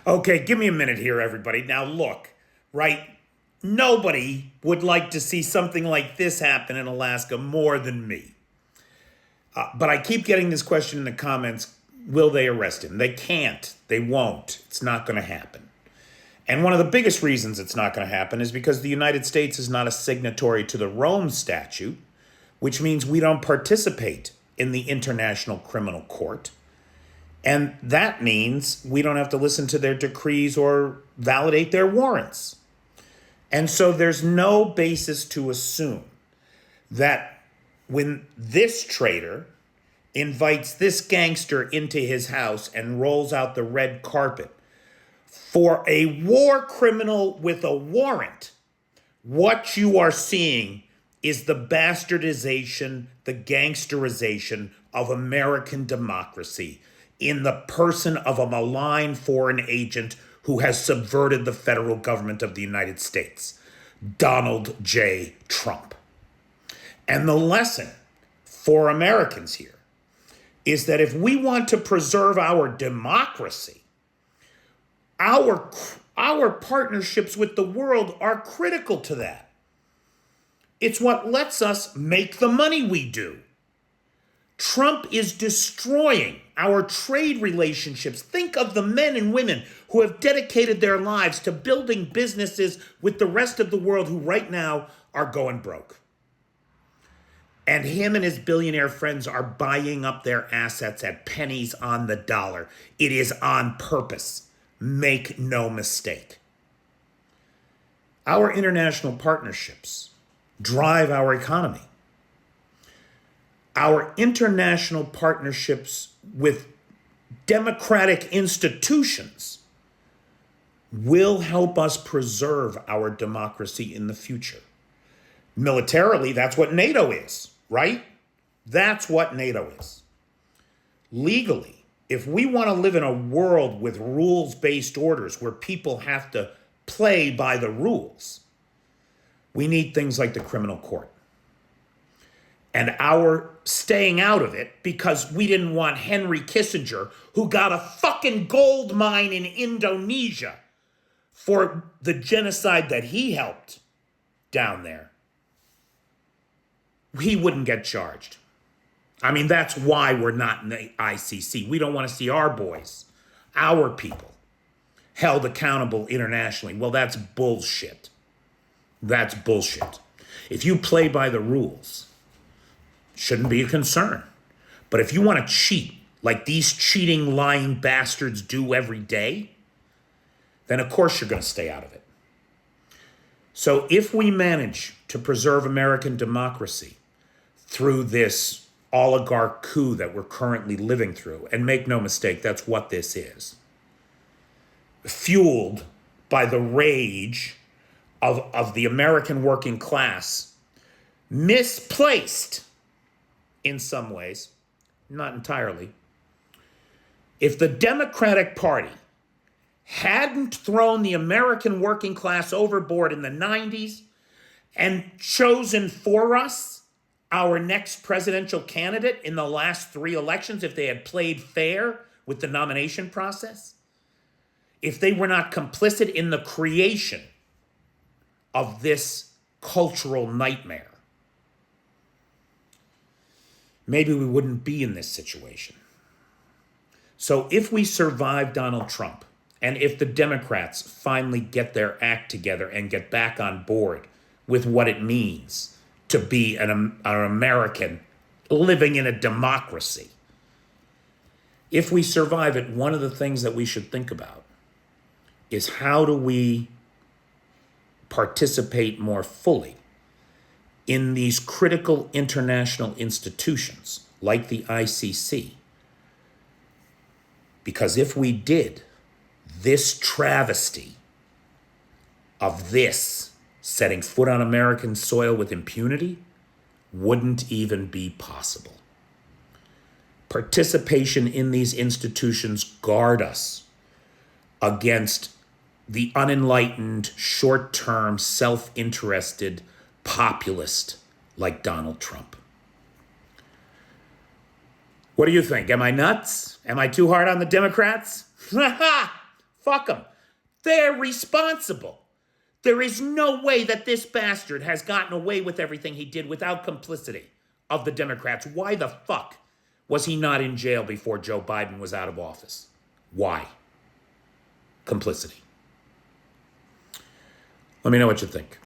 Okay, give me a minute here, everybody. Now, look, right? Nobody would like to see something like this happen in Alaska more than me. But I keep getting this question in the comments. Will they arrest him? They can't. They won't. It's not going to happen. And one of the biggest reasons it's not going to happen is because the United States is not a signatory to the Rome Statute, which means we don't participate in the International Criminal Court. And that means we don't have to listen to their decrees or validate their warrants. And so there's no basis to assume that when this traitor invites this gangster into his house and rolls out the red carpet for a war criminal with a warrant, what you are seeing is the bastardization, the gangsterization of American democracy in the person of a malign foreign agent who has subverted the federal government of the United States, Donald J. Trump. And the lesson for Americans here is that if we want to preserve our democracy, our partnerships with the world are critical to that. It's what lets us make the money we do. Trump is destroying our trade relationships. Think of the men and women who have dedicated their lives to building businesses with the rest of the world who right now are going broke. And him and his billionaire friends are buying up their assets at pennies on the dollar. It is on purpose. Make no mistake. Our international partnerships drive our economy. Our international partnerships with democratic institutions will help us preserve our democracy in the future. Militarily, that's what NATO is, right? That's what NATO is. Legally, if we want to live in a world with rules-based orders where people have to play by the rules, we need things like the criminal court. And our staying out of it because we didn't want Henry Kissinger, who got a fucking gold mine in Indonesia for the genocide that he helped down there, he wouldn't get charged. I mean, that's why we're not in the ICC. We don't want to see our boys, our people, held accountable internationally. Well, that's bullshit. That's bullshit. If you play by the rules, shouldn't be a concern. But if you want to cheat like these cheating, lying bastards do every day, then of course you're going to stay out of it. So if we manage to preserve American democracy through this oligarch coup that we're currently living through, and make no mistake, that's what this is, fueled by the rage of the American working class, misplaced in some ways, not entirely. If the Democratic Party hadn't thrown the American working class overboard in the 90s and chosen for us our next presidential candidate in the last 3 elections, if they had played fair with the nomination process, if they were not complicit in the creation of this cultural nightmare, maybe we wouldn't be in this situation. So if we survive Donald Trump, and if the Democrats finally get their act together and get back on board with what it means to be an American living in a democracy, if we survive it, one of the things that we should think about is how do we participate more fully in these critical international institutions like the ICC. Because if we did, this travesty of this setting foot on American soil with impunity wouldn't even be possible. Participation in these institutions guard us against the unenlightened, short-term, self-interested populist like Donald Trump. What do you think? Am I nuts? Am I too hard on the Democrats? Fuck them. They're responsible. There is no way that this bastard has gotten away with everything he did without complicity of the Democrats. Why the fuck was he not in jail before Joe Biden was out of office? Why? Complicity. Let me know what you think.